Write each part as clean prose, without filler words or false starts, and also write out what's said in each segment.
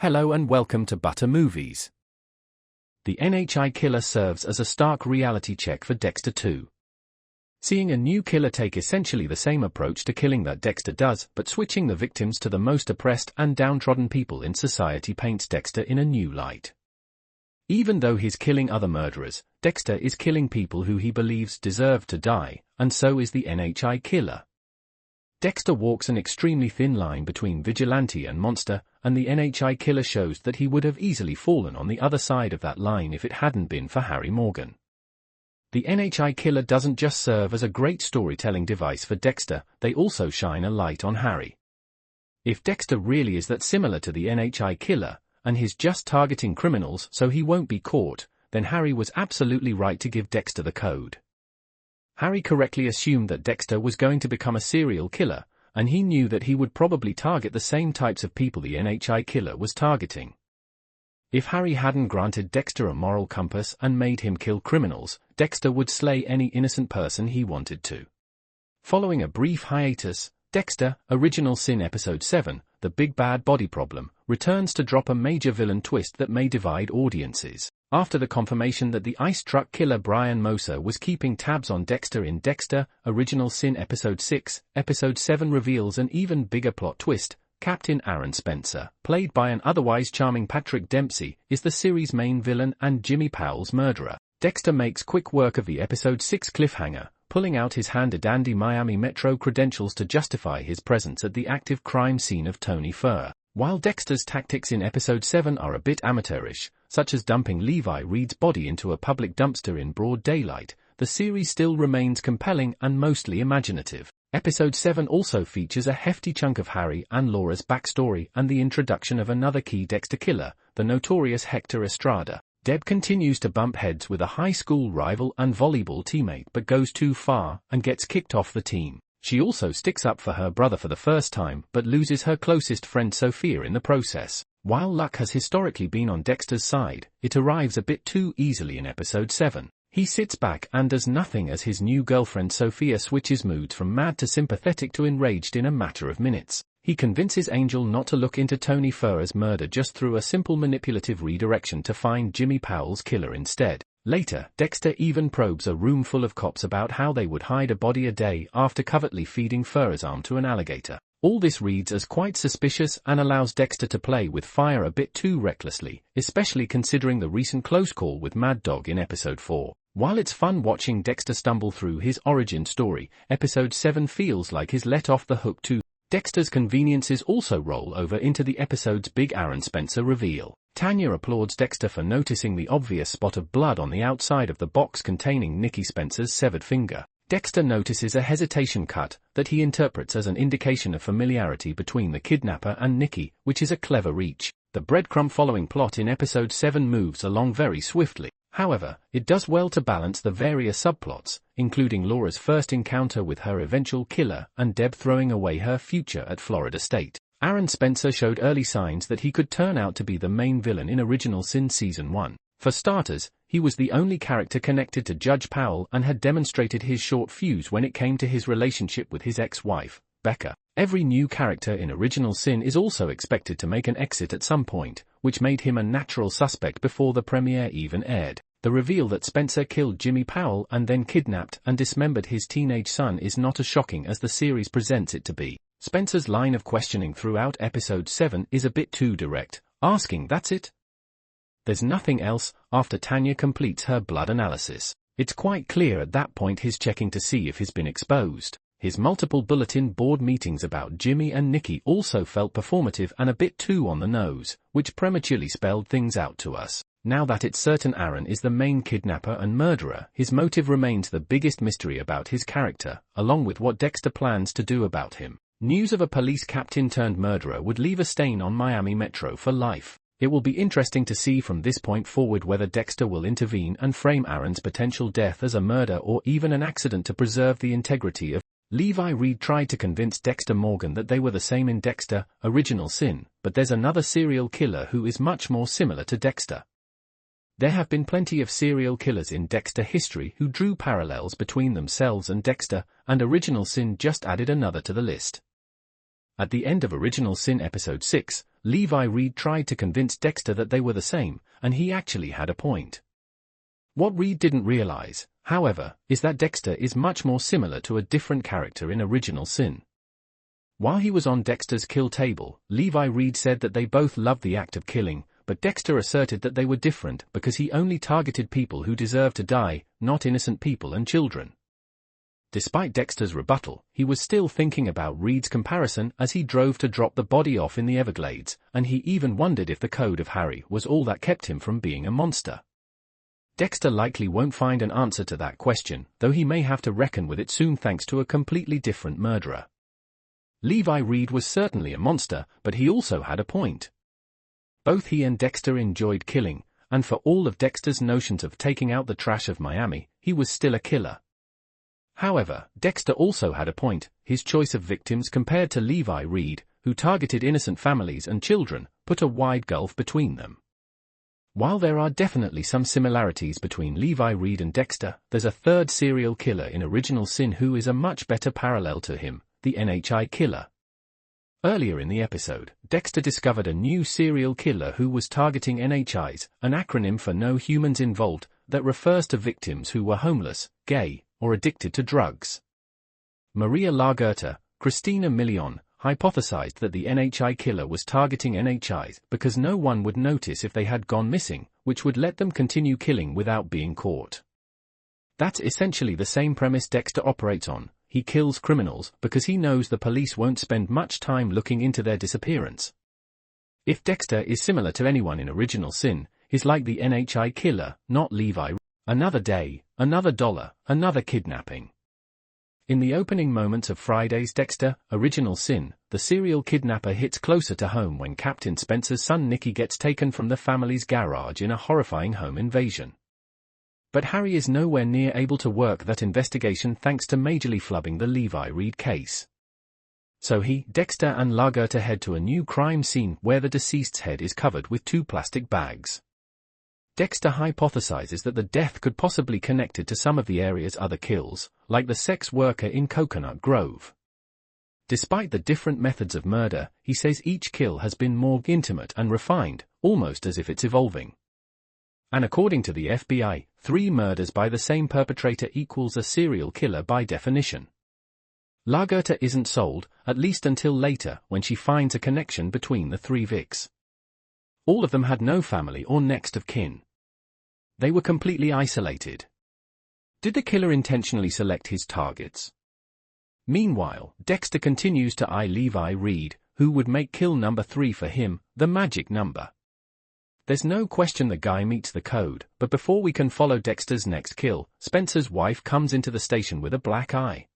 Hello and welcome to Butter Movies. The NHI killer serves as a stark reality check for Dexter 2. Seeing a new killer take essentially the same approach to killing that Dexter does, but switching the victims to the most oppressed and downtrodden people in society paints Dexter in a new light. Even though he's killing other murderers, Dexter is killing people who he believes deserve to die, and so is the NHI killer. Dexter walks an extremely thin line between vigilante and monster, and the NHI killer shows that he would have easily fallen on the other side of that line if it hadn't been for Harry Morgan. The NHI killer doesn't just serve as a great storytelling device for Dexter, they also shine a light on Harry. If Dexter really is that similar to the NHI killer, and he's just targeting criminals so he won't be caught, then Harry was absolutely right to give Dexter the code. Harry correctly assumed that Dexter was going to become a serial killer, and he knew that he would probably target the same types of people the NHI killer was targeting. If Harry hadn't granted Dexter a moral compass and made him kill criminals, Dexter would slay any innocent person he wanted to. Following a brief hiatus, Dexter, Original Sin Episode 7, The Big Bad Body Problem, returns to drop a major villain twist that may divide audiences. After the confirmation that the ice truck killer Brian Moser was keeping tabs on Dexter in Dexter, Original Sin Episode 6, Episode 7 reveals an even bigger plot twist. Captain Aaron Spencer, played by an otherwise charming Patrick Dempsey, is the series' main villain and Jimmy Powell's murderer. Dexter makes quick work of the Episode 6 cliffhanger, pulling out his handy-dandy Miami Metro credentials to justify his presence at the active crime scene of Tony Furr. While Dexter's tactics in Episode 7 are a bit amateurish, such as dumping Levi Reed's body into a public dumpster in broad daylight, the series still remains compelling and mostly imaginative. Episode 7 also features a hefty chunk of Harry and Laura's backstory and the introduction of another key Dexter killer, the notorious Hector Estrada. Deb continues to bump heads with a high school rival and volleyball teammate but goes too far and gets kicked off the team. She also sticks up for her brother for the first time but loses her closest friend Sophia in the process. While luck has historically been on Dexter's side, it arrives a bit too easily in Episode 7. He sits back and does nothing as his new girlfriend Sophia switches moods from mad to sympathetic to enraged in a matter of minutes. He convinces Angel not to look into Tony Furr's murder just through a simple manipulative redirection to find Jimmy Powell's killer instead. Later, Dexter even probes a room full of cops about how they would hide a body a day after covertly feeding Furr's arm to an alligator. All this reads as quite suspicious and allows Dexter to play with fire a bit too recklessly, especially considering the recent close call with Mad Dog in Episode 4. While it's fun watching Dexter stumble through his origin story, Episode 7 feels like he's let off the hook too. Dexter's conveniences also roll over into the episode's big Aaron Spencer reveal. Tanya applauds Dexter for noticing the obvious spot of blood on the outside of the box containing Nicky Spencer's severed finger. Dexter notices a hesitation cut that he interprets as an indication of familiarity between the kidnapper and Nicky, which is a clever reach. The breadcrumb-following plot in Episode 7 moves along very swiftly. However, it does well to balance the various subplots, including Laura's first encounter with her eventual killer and Deb throwing away her future at Florida State. Aaron Spencer showed early signs that he could turn out to be the main villain in Original Sin Season 1. For starters, he was the only character connected to Judge Powell and had demonstrated his short fuse when it came to his relationship with his ex-wife, Becca. Every new character in Original Sin is also expected to make an exit at some point, which made him a natural suspect before the premiere even aired. The reveal that Spencer killed Jimmy Powell and then kidnapped and dismembered his teenage son is not as shocking as the series presents it to be. Spencer's line of questioning throughout Episode 7 is a bit too direct, asking "That's it? There's nothing else?" after Tanya completes her blood analysis. It's quite clear at that point he's checking to see if he's been exposed. His multiple bulletin board meetings about Jimmy and Nicky also felt performative and a bit too on the nose, which prematurely spelled things out to us. Now that it's certain Aaron is the main kidnapper and murderer, his motive remains the biggest mystery about his character, along with what Dexter plans to do about him. News of a police captain-turned-murderer would leave a stain on Miami Metro for life. It will be interesting to see from this point forward whether Dexter will intervene and frame Aaron's potential death as a murder or even an accident to preserve the integrity of. Levi Reed tried to convince Dexter Morgan that they were the same in Dexter, Original Sin, but there's another serial killer who is much more similar to Dexter. There have been plenty of serial killers in Dexter history who drew parallels between themselves and Dexter, and Original Sin just added another to the list. At the end of Original Sin Episode 6, Levi Reed tried to convince Dexter that they were the same, and he actually had a point. What Reed didn't realize, however, is that Dexter is much more similar to a different character in Original Sin. While he was on Dexter's kill table, Levi Reed said that they both loved the act of killing, but Dexter asserted that they were different because he only targeted people who deserved to die, not innocent people and children. Despite Dexter's rebuttal, he was still thinking about Reed's comparison as he drove to drop the body off in the Everglades, and he even wondered if the code of Harry was all that kept him from being a monster. Dexter likely won't find an answer to that question, though he may have to reckon with it soon thanks to a completely different murderer. Levi Reed was certainly a monster, but he also had a point. Both he and Dexter enjoyed killing, and for all of Dexter's notions of taking out the trash of Miami, he was still a killer. However, Dexter also had a point. His choice of victims compared to Levi Reed, who targeted innocent families and children, put a wide gulf between them. While there are definitely some similarities between Levi Reed and Dexter, there's a third serial killer in Original Sin who is a much better parallel to him, the NHI killer. Earlier in the episode, Dexter discovered a new serial killer who was targeting NHIs, an acronym for No Humans Involved, that refers to victims who were homeless, gay, or addicted to drugs. Maria Lagerta, Christina Milian, hypothesized that the NHI killer was targeting NHIs because no one would notice if they had gone missing, which would let them continue killing without being caught. That's essentially the same premise Dexter operates on. He kills criminals because he knows the police won't spend much time looking into their disappearance. If Dexter is similar to anyone in Original Sin, he's like the NHI killer, not Levi. Another day, another dollar, another kidnapping. In the opening moments of Friday's Dexter, Original Sin, the serial kidnapper hits closer to home when Captain Spencer's son Nicky gets taken from the family's garage in a horrifying home invasion. But Harry is nowhere near able to work that investigation thanks to majorly flubbing the Levi Reed case. So he, Dexter and Lagerta head to a new crime scene where the deceased's head is covered with 2 plastic bags. Dexter hypothesizes that the death could possibly be connected to some of the area's other kills, like the sex worker in Coconut Grove. Despite the different methods of murder, he says each kill has been more intimate and refined, almost as if it's evolving. And according to the FBI, 3 murders by the same perpetrator equals a serial killer by definition. Lagerta isn't sold, at least until later when she finds a connection between the 3 Vics. All of them had no family or next of kin. They were completely isolated. Did the killer intentionally select his targets? Meanwhile, Dexter continues to eye Levi Reed, who would make kill number 3 for him, the magic number. There's no question the guy meets the code, but before we can follow Dexter's next kill, Spencer's wife comes into the station with a black eye.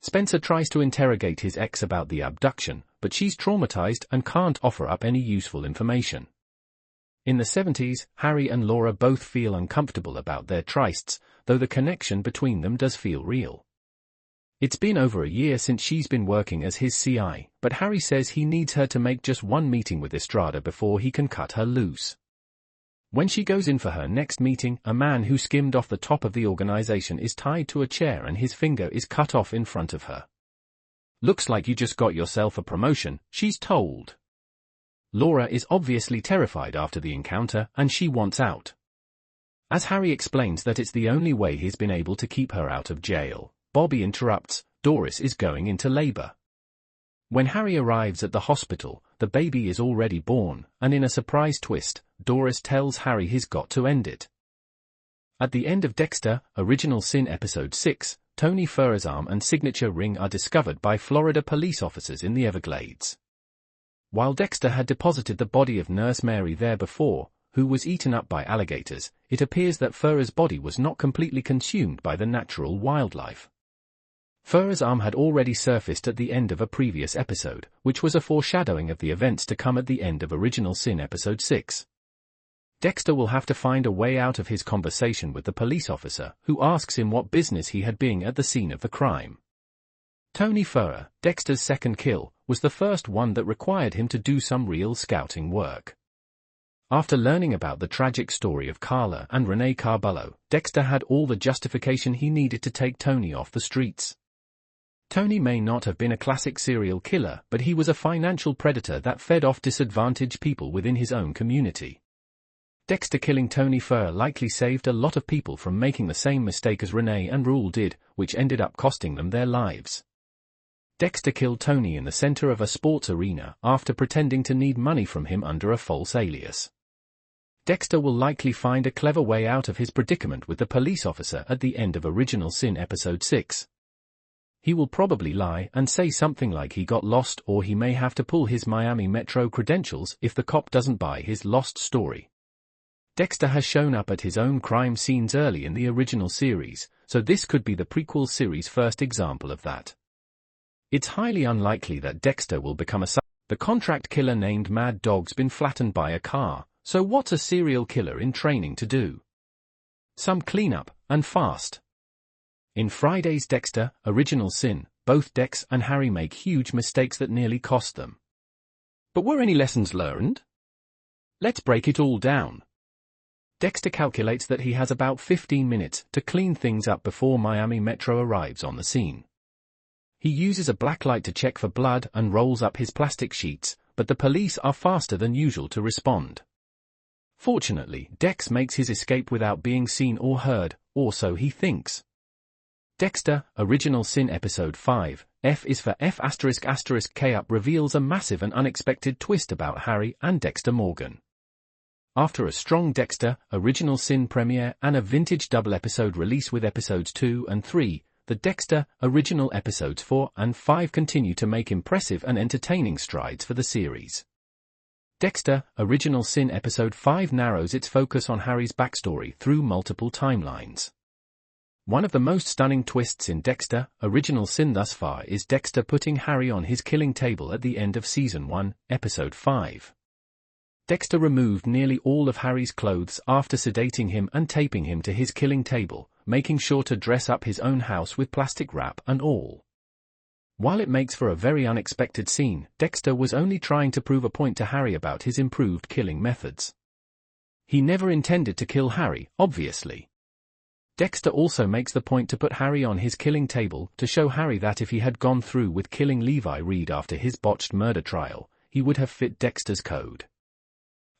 Spencer tries to interrogate his ex about the abduction, but she's traumatized and can't offer up any useful information. In the 70s, Harry and Laura both feel uncomfortable about their trysts, though the connection between them does feel real. It's been over a year since she's been working as his CI, but Harry says he needs her to make just one meeting with Estrada before he can cut her loose. When she goes in for her next meeting, a man who skimmed off the top of the organization is tied to a chair and his finger is cut off in front of her. Looks like you just got yourself a promotion, she's told. Laura is obviously terrified after the encounter and she wants out. As Harry explains that it's the only way he's been able to keep her out of jail, Bobby interrupts. Doris is going into labor. When Harry arrives at the hospital, the baby is already born, and in a surprise twist, Doris tells Harry he's got to end it. At the end of Dexter, Original Sin Episode 6, Tony Ferrer's arm and signature ring are discovered by Florida police officers in the Everglades. While Dexter had deposited the body of Nurse Mary there before, who was eaten up by alligators, it appears that Ferrer's body was not completely consumed by the natural wildlife. Ferrer's arm had already surfaced at the end of a previous episode, which was a foreshadowing of the events to come at the end of Original Sin Episode 6. Dexter will have to find a way out of his conversation with the police officer, who asks him what business he had being at the scene of the crime. Tony Ferrer, Dexter's second kill, was the first one that required him to do some real scouting work. After learning about the tragic story of Carla and Renee Carbullo, Dexter had all the justification he needed to take Tony off the streets. Tony may not have been a classic serial killer, but he was a financial predator that fed off disadvantaged people within his own community. Dexter killing Tony Furr likely saved a lot of people from making the same mistake as Renee and Raul did, which ended up costing them their lives. Dexter killed Tony in the center of a sports arena after pretending to need money from him under a false alias. Dexter will likely find a clever way out of his predicament with the police officer at the end of Original Sin Episode 6. He will probably lie and say something like he got lost, or he may have to pull his Miami Metro credentials if the cop doesn't buy his lost story. Dexter has shown up at his own crime scenes early in the original series, so this could be the prequel series' first example of that. It's highly unlikely that Dexter will become the contract killer named Mad Dog's been flattened by a car, so what's a serial killer in training to do? Some cleanup, and fast. In Friday's Dexter, Original Sin, both Dex and Harry make huge mistakes that nearly cost them. But were any lessons learned? Let's break it all down. Dexter calculates that he has about 15 minutes to clean things up before Miami Metro arrives on the scene. He uses a blacklight to check for blood and rolls up his plastic sheets, but the police are faster than usual to respond. Fortunately, Dex makes his escape without being seen or heard, or so he thinks. Dexter, Original Sin Episode 5, F is for F***** K up reveals a massive and unexpected twist about Harry and Dexter Morgan. After a strong Dexter, Original Sin premiere and a vintage double episode release with episodes 2 and 3, the Dexter, Original Episodes 4 and 5 continue to make impressive and entertaining strides for the series. Dexter, Original Sin Episode 5 narrows its focus on Harry's backstory through multiple timelines. One of the most stunning twists in Dexter, Original Sin thus far is Dexter putting Harry on his killing table at the end of Season 1, Episode 5. Dexter removed nearly all of Harry's clothes after sedating him and taping him to his killing table, making sure to dress up his own house with plastic wrap and all. While it makes for a very unexpected scene, Dexter was only trying to prove a point to Harry about his improved killing methods. He never intended to kill Harry, obviously. Dexter also makes the point to put Harry on his killing table to show Harry that if he had gone through with killing Levi Reed after his botched murder trial, he would have fit Dexter's code.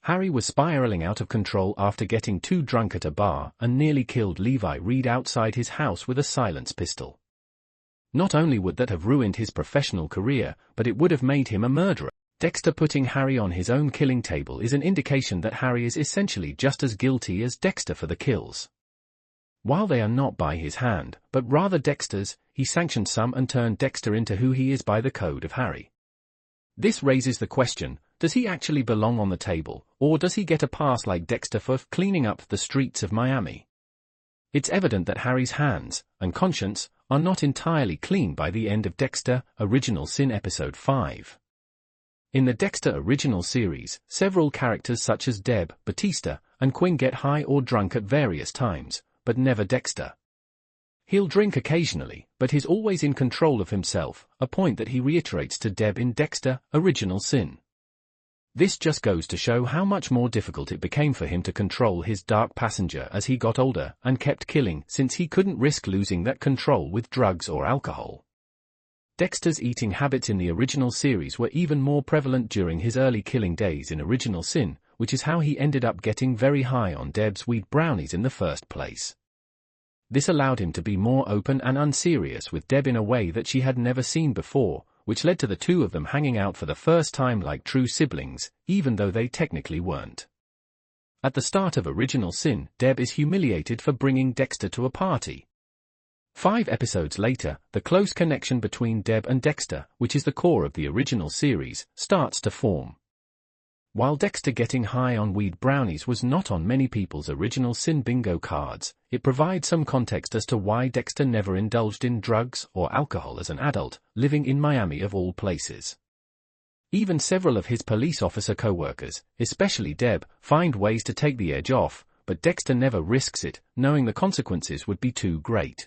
Harry was spiraling out of control after getting too drunk at a bar and nearly killed Levi Reed outside his house with a silence pistol. Not only would that have ruined his professional career, but it would have made him a murderer. Dexter putting Harry on his own killing table is an indication that Harry is essentially just as guilty as Dexter for the kills. While they are not by his hand, but rather Dexter's, he sanctioned some and turned Dexter into who he is by the code of Harry. This raises the question, does he actually belong on the table, or does he get a pass like Dexter for cleaning up the streets of Miami? It's evident that Harry's hands and conscience are not entirely clean by the end of Dexter, Original Sin Episode 5. In the Dexter original series, several characters such as Deb, Batista, and Quinn get high or drunk at various times, but never Dexter. He'll drink occasionally, but he's always in control of himself, a point that he reiterates to Deb in Dexter, Original Sin. This just goes to show how much more difficult it became for him to control his dark passenger as he got older and kept killing, since he couldn't risk losing that control with drugs or alcohol. Dexter's eating habits in the original series were even more prevalent during his early killing days in Original Sin, which is how he ended up getting very high on Deb's weed brownies in the first place. This allowed him to be more open and unserious with Deb in a way that she had never seen before, which led to the two of them hanging out for the first time like true siblings, even though they technically weren't. At the start of Original Sin, Deb is humiliated for bringing Dexter to a party. 5 episodes later, the close connection between Deb and Dexter, which is the core of the original series, starts to form. While Dexter getting high on weed brownies was not on many people's Original Sin bingo cards, it provides some context as to why Dexter never indulged in drugs or alcohol as an adult, living in Miami of all places. Even several of his police officer co-workers, especially Deb, find ways to take the edge off, but Dexter never risks it, knowing the consequences would be too great.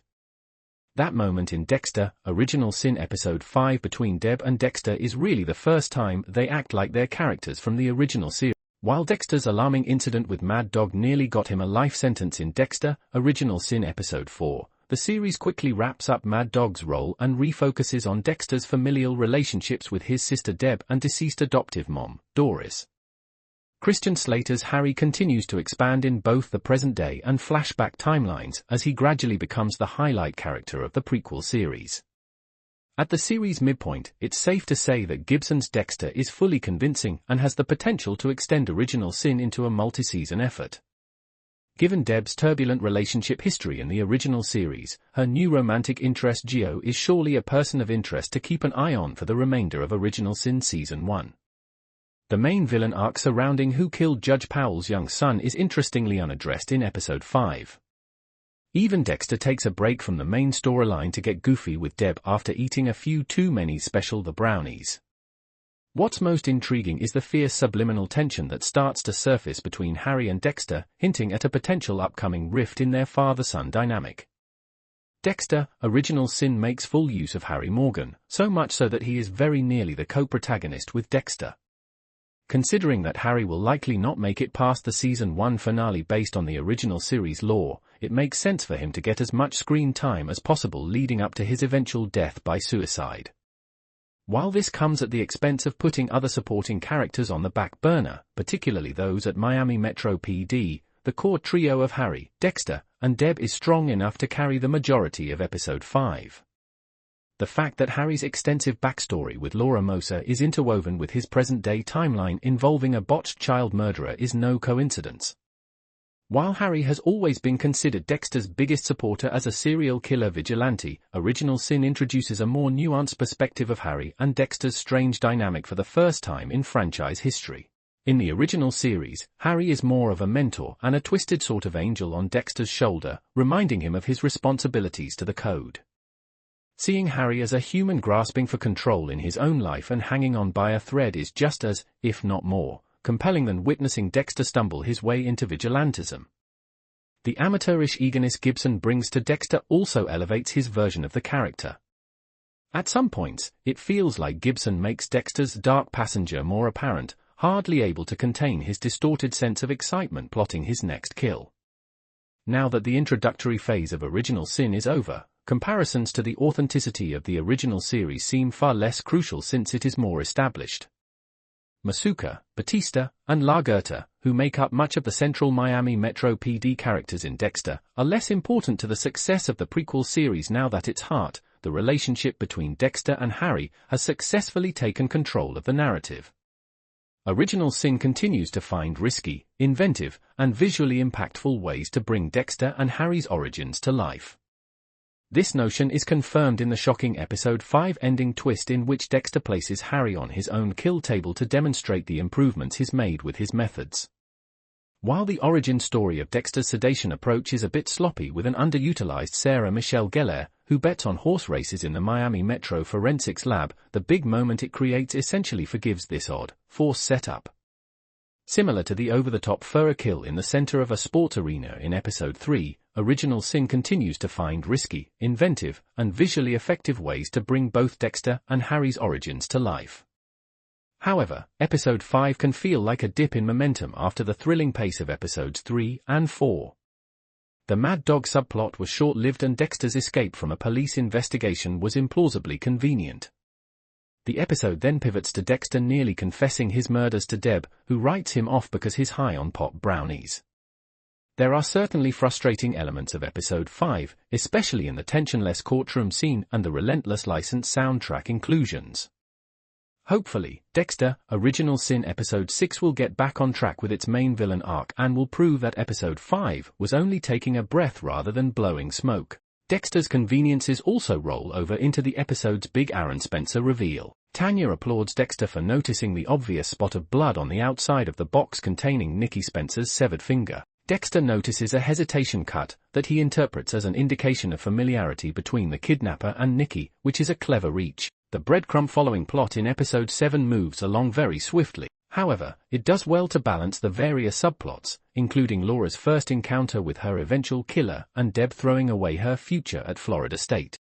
That moment in Dexter, Original Sin Episode 5 between Deb and Dexter is really the first time they act like their characters from the original series. While Dexter's alarming incident with Mad Dog nearly got him a life sentence in Dexter, Original Sin Episode 4, the series quickly wraps up Mad Dog's role and refocuses on Dexter's familial relationships with his sister Deb and deceased adoptive mom, Doris. Christian Slater's Harry continues to expand in both the present day and flashback timelines as he gradually becomes the highlight character of the prequel series. At the series midpoint, it's safe to say that Gibson's Dexter is fully convincing and has the potential to extend Original Sin into a multi-season effort. Given Deb's turbulent relationship history in the original series, her new romantic interest Gio is surely a person of interest to keep an eye on for the remainder of Original Sin Season 1. The main villain arc surrounding who killed Judge Powell's young son is interestingly unaddressed in Episode 5. Even Dexter takes a break from the main storyline to get goofy with Deb after eating a few too many special the brownies. What's most intriguing is the fierce subliminal tension that starts to surface between Harry and Dexter, hinting at a potential upcoming rift in their father-son dynamic. Dexter, Original Sin makes full use of Harry Morgan, so much so that he is very nearly the co-protagonist with Dexter. Considering that Harry will likely not make it past the Season 1 finale based on the original series lore, it makes sense for him to get as much screen time as possible leading up to his eventual death by suicide. While this comes at the expense of putting other supporting characters on the back burner, particularly those at Miami Metro PD, the core trio of Harry, Dexter, and Deb is strong enough to carry the majority of Episode 5. The fact that Harry's extensive backstory with Laura Mosa is interwoven with his present-day timeline involving a botched child murderer is no coincidence. While Harry has always been considered Dexter's biggest supporter as a serial killer vigilante, Original Sin introduces a more nuanced perspective of Harry and Dexter's strange dynamic for the first time in franchise history. In the original series, Harry is more of a mentor and a twisted sort of angel on Dexter's shoulder, reminding him of his responsibilities to the code. Seeing Harry as a human grasping for control in his own life and hanging on by a thread is just as, if not more, compelling than witnessing Dexter stumble his way into vigilantism. The amateurish eagerness Gibson brings to Dexter also elevates his version of the character. At some points, it feels like Gibson makes Dexter's dark passenger more apparent, hardly able to contain his distorted sense of excitement plotting his next kill. Now that the introductory phase of Original Sin is over, comparisons to the authenticity of the original series seem far less crucial since it is more established. Masuka, Batista, and LaGuerta, who make up much of the central Miami Metro PD characters in Dexter, are less important to the success of the prequel series now that its heart, the relationship between Dexter and Harry, has successfully taken control of the narrative. Original Sin continues to find risky, inventive, and visually impactful ways to bring Dexter and Harry's origins to life. This notion is confirmed in the shocking Episode 5 ending twist in which Dexter places Harry on his own kill table to demonstrate the improvements he's made with his methods. While the origin story of Dexter's sedation approach is a bit sloppy with an underutilized Sarah Michelle Gellar, who bets on horse races in the Miami Metro Forensics Lab, the big moment it creates essentially forgives this odd, forced setup. Similar to the over-the-top furrer kill in the center of a sports arena in Episode 3, Original Sin continues to find risky, inventive, and visually effective ways to bring both Dexter and Harry's origins to life. However, Episode 5 can feel like a dip in momentum after the thrilling pace of Episodes 3 and 4. The Mad Dog subplot was short-lived and Dexter's escape from a police investigation was implausibly convenient. The episode then pivots to Dexter nearly confessing his murders to Deb, who writes him off because he's high on pop brownies. There are certainly frustrating elements of Episode 5, especially in the tensionless courtroom scene and the relentless licensed soundtrack inclusions. Hopefully, Dexter, Original Sin Episode 6 will get back on track with its main villain arc and will prove that Episode 5 was only taking a breath rather than blowing smoke. Dexter's conveniences also roll over into the episode's big Aaron Spencer reveal. Tanya applauds Dexter for noticing the obvious spot of blood on the outside of the box containing Nikki Spencer's severed finger. Dexter notices a hesitation cut that he interprets as an indication of familiarity between the kidnapper and Nikki, which is a clever reach. The breadcrumb following plot in Episode 7 moves along very swiftly. However, it does well to balance the various subplots, including Laura's first encounter with her eventual killer and Deb throwing away her future at Florida State.